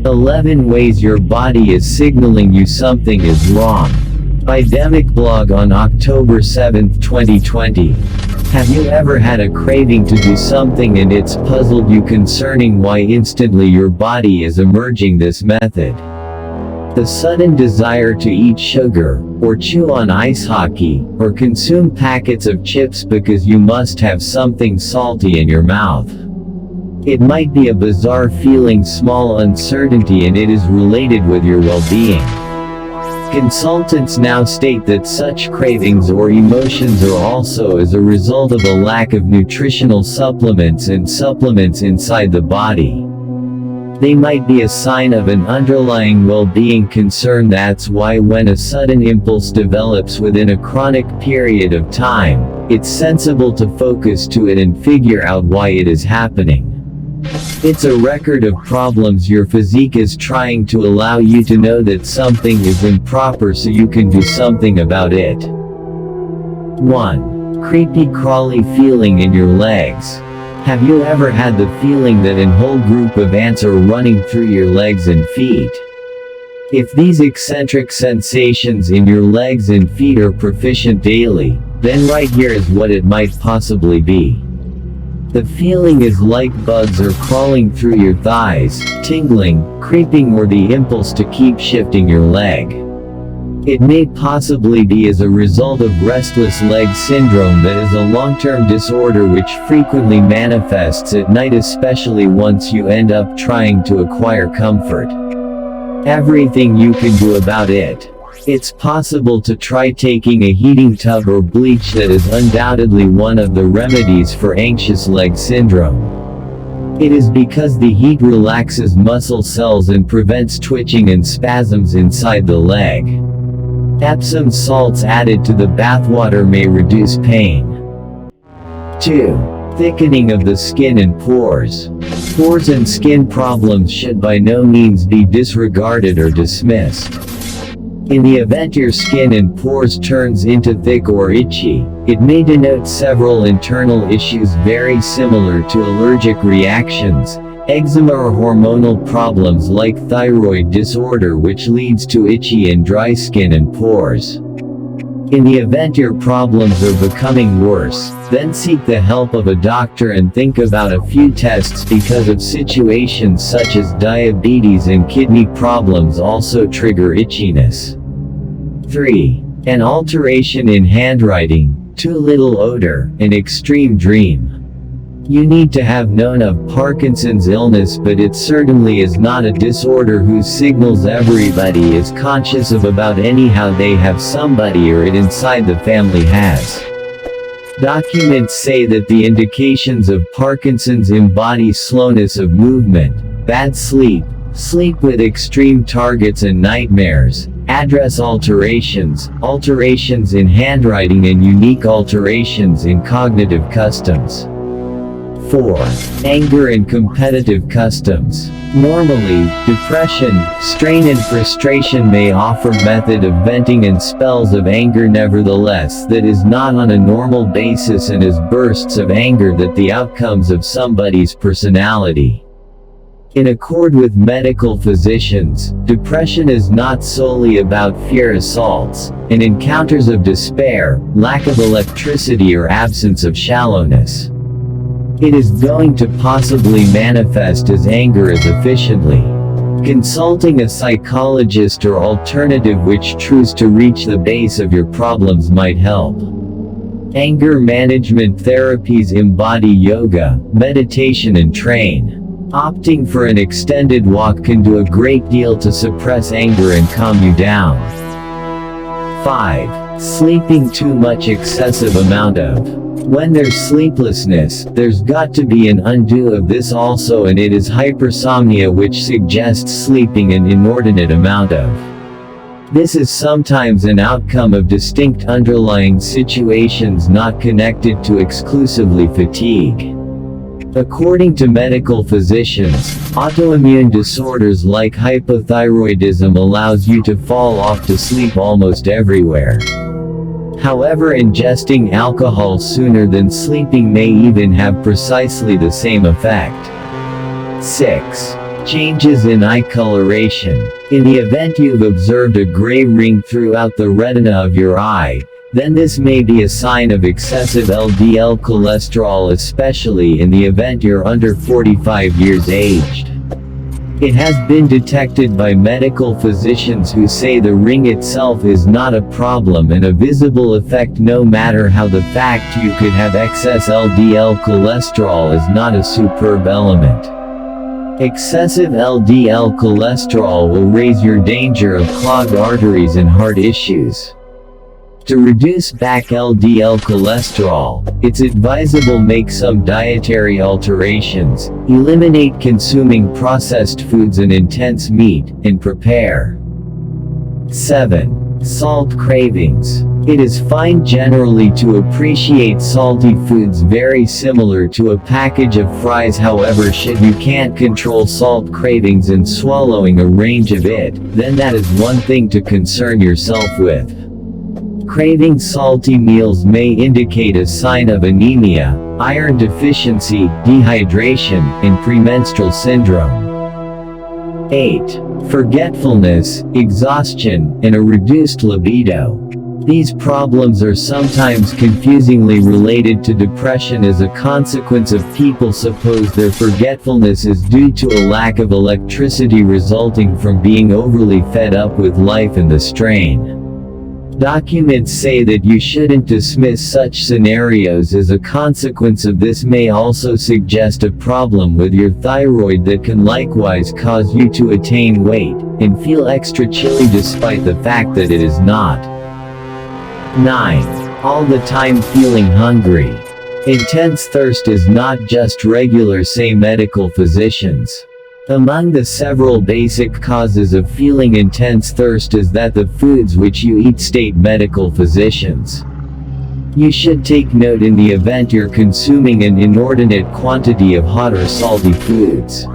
11 Ways Your Body is Signaling You Something is Wrong. By Demic Blog on October 7, 2020. Have you ever had a craving to do something and it's puzzled you concerning why instantly your body is emerging this method? The sudden desire to eat sugar, or chew on ice hockey, or consume packets of chips because you must have something salty in your mouth. It might be a bizarre feeling, small uncertainty, and it is related with your well-being. Consultants now state that such cravings or emotions are also as a result of a lack of nutritional supplements and supplements inside the body. They might be a sign of an underlying well-being concern. That's why when a sudden impulse develops within a chronic period of time, it's sensible to focus to it and figure out why it is happening. It's a record of problems your physique is trying to allow you to know that something is improper so you can do something about it. 1. Creepy crawly feeling in your legs. Have you ever had the feeling that a whole group of ants are running through your legs and feet? If these eccentric sensations in your legs and feet are persistent daily, then right here is what it might possibly be. The feeling is like bugs are crawling through your thighs, tingling, creeping, or the impulse to keep shifting your leg. It may possibly be as a result of restless leg syndrome, that is a long-term disorder which frequently manifests at night, especially once you end up trying to acquire comfort. Everything you can do about it. It's possible to try taking a heating tub or bleach. That is undoubtedly one of the remedies for anxious leg syndrome. It is because the heat relaxes muscle cells and prevents twitching and spasms inside the leg. Epsom salts added to the bathwater may reduce pain. 2. Thickening of the skin and pores. Pores and skin problems should by no means be disregarded or dismissed. In the event your skin and pores turns into thick or itchy, it may denote several internal issues very similar to allergic reactions, eczema, or hormonal problems like thyroid disorder, which leads to itchy and dry skin and pores. In the event your problems are becoming worse, then seek the help of a doctor and think about a few tests, because of situations such as diabetes and kidney problems also trigger itchiness. 3. An alteration in handwriting, too little odor, an extreme dream. You need to have known of Parkinson's illness, but it certainly is not a disorder whose signals everybody is conscious of about anyhow. They have somebody or it inside the family has. Documents say that the indications of Parkinson's embody slowness of movement, bad sleep, sleep with extreme targets and nightmares, address alterations, alterations in handwriting, and unique alterations in cognitive customs. 4. Anger and competitive customs. Normally, depression, strain, and frustration may offer method of venting and spells of anger. Nevertheless, that is not on a normal basis and as bursts of anger that the outcomes of somebody's personality. In accord with medical physicians, depression is not solely about fear assaults, and encounters of despair, lack of electricity, or absence of shallowness. It is going to possibly manifest as anger as efficiently. Consulting a psychologist or alternative which tries to reach the base of your problems might help. Anger management therapies embody yoga, meditation, and train. Opting for an extended walk can do a great deal to suppress anger and calm you down. 5. Sleeping too much, excessive amount of. When there's sleeplessness, there's got to be an undo of this also, and it is hypersomnia, which suggests sleeping an inordinate amount of. This is sometimes an outcome of distinct underlying situations not connected to exclusively fatigue. According to medical physicians, autoimmune disorders like hypothyroidism allows you to fall off to sleep almost everywhere. However, ingesting alcohol sooner than sleeping may even have precisely the same effect. 6. Changes in eye coloration. In the event you've observed a gray ring throughout the retina of your eye, then this may be a sign of excessive LDL cholesterol, especially in the event you're under 45 years aged. It has been detected by medical physicians who say the ring itself is not a problem and a visible effect, no matter how. The fact you could have excess LDL cholesterol is not a superb element. Excessive LDL cholesterol will raise your danger of clogged arteries and heart issues. To reduce back LDL cholesterol, it's advisable make some dietary alterations, eliminate consuming processed foods and intense meat, and prepare. 7. Salt cravings. It is fine generally to appreciate salty foods very similar to a package of fries. However, should you can't control salt cravings and swallowing a range of it, then that is one thing to concern yourself with. Craving salty meals may indicate a sign of anemia, iron deficiency, dehydration, and premenstrual syndrome. 8. Forgetfulness, exhaustion, and a reduced libido. These problems are sometimes confusingly related to depression as a consequence of people suppose their forgetfulness is due to a lack of electricity resulting from being overly fed up with life and the strain. Documents say that you shouldn't dismiss such scenarios. As a consequence of this may also suggest a problem with your thyroid that can likewise cause you to attain weight, and feel extra chilly despite the fact that it is not. 9. All the time feeling hungry. Intense thirst is not just regular, say medical physicians. Among the several basic causes of feeling intense thirst is that the foods which you eat, state medical physicians. You should take note in the event you're consuming an inordinate quantity of hot or salty foods.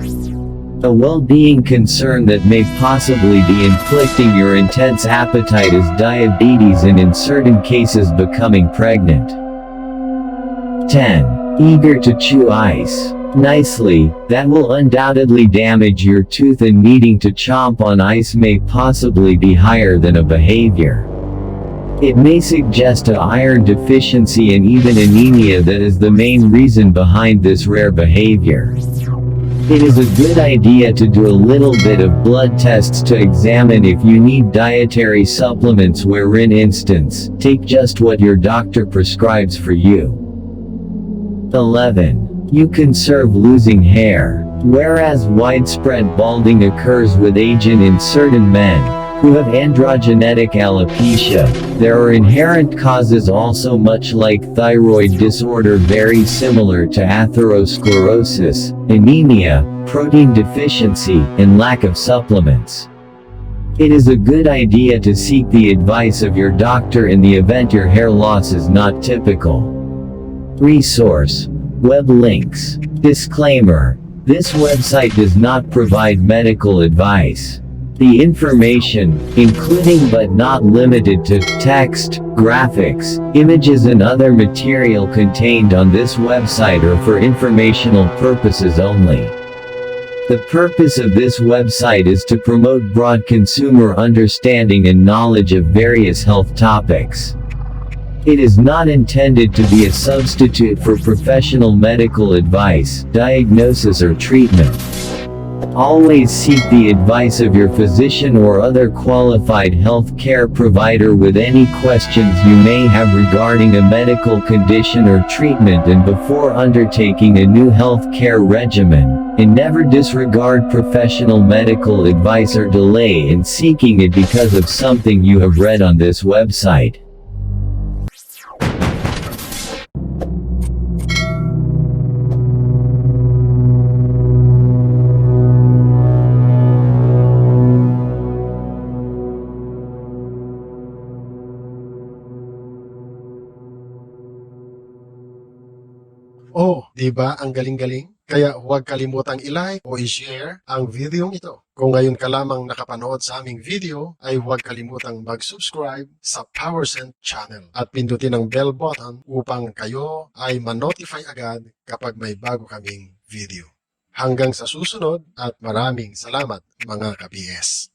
A well-being concern that may possibly be inflicting your intense appetite is diabetes and in certain cases becoming pregnant. 10. Eager to chew ice. Nicely, that will undoubtedly damage your tooth, and needing to chomp on ice may possibly be higher than a behavior. It may suggest an iron deficiency and even anemia that is the main reason behind this rare behavior. It is a good idea to do a little bit of blood tests to examine if you need dietary supplements, wherein instance, take just what your doctor prescribes for you. 11. You conserve losing hair. Whereas widespread balding occurs with age and in certain men who have androgenetic alopecia, there are inherent causes also, much like thyroid disorder, very similar to atherosclerosis, anemia, protein deficiency, and lack of supplements. It is a good idea to seek the advice of your doctor in the event your hair loss is not typical. Resource. Web links. Disclaimer. This website does not provide medical advice. The information, including but not limited to text, graphics, images and other material contained on this website are for informational purposes only. The purpose of this website is to promote broad consumer understanding and knowledge of various health topics. It is not intended to be a substitute for professional medical advice, diagnosis or treatment. Always seek the advice of your physician or other qualified health care provider with any questions you may have regarding a medical condition or treatment, and before undertaking a new health care regimen, and never disregard professional medical advice or delay in seeking it because of something you have read on this website. Oh, di ba ang galing-galing? Kaya huwag kalimutang i-like o i-share ang video ito. Kung ngayon ka lamang nakapanood sa aming video, ay huwag kalimutang mag-subscribe sa PowerSense channel at pindutin ang bell button upang kayo ay ma-notify agad kapag may bago kaming video. Hanggang sa susunod at maraming salamat mga ka-BS.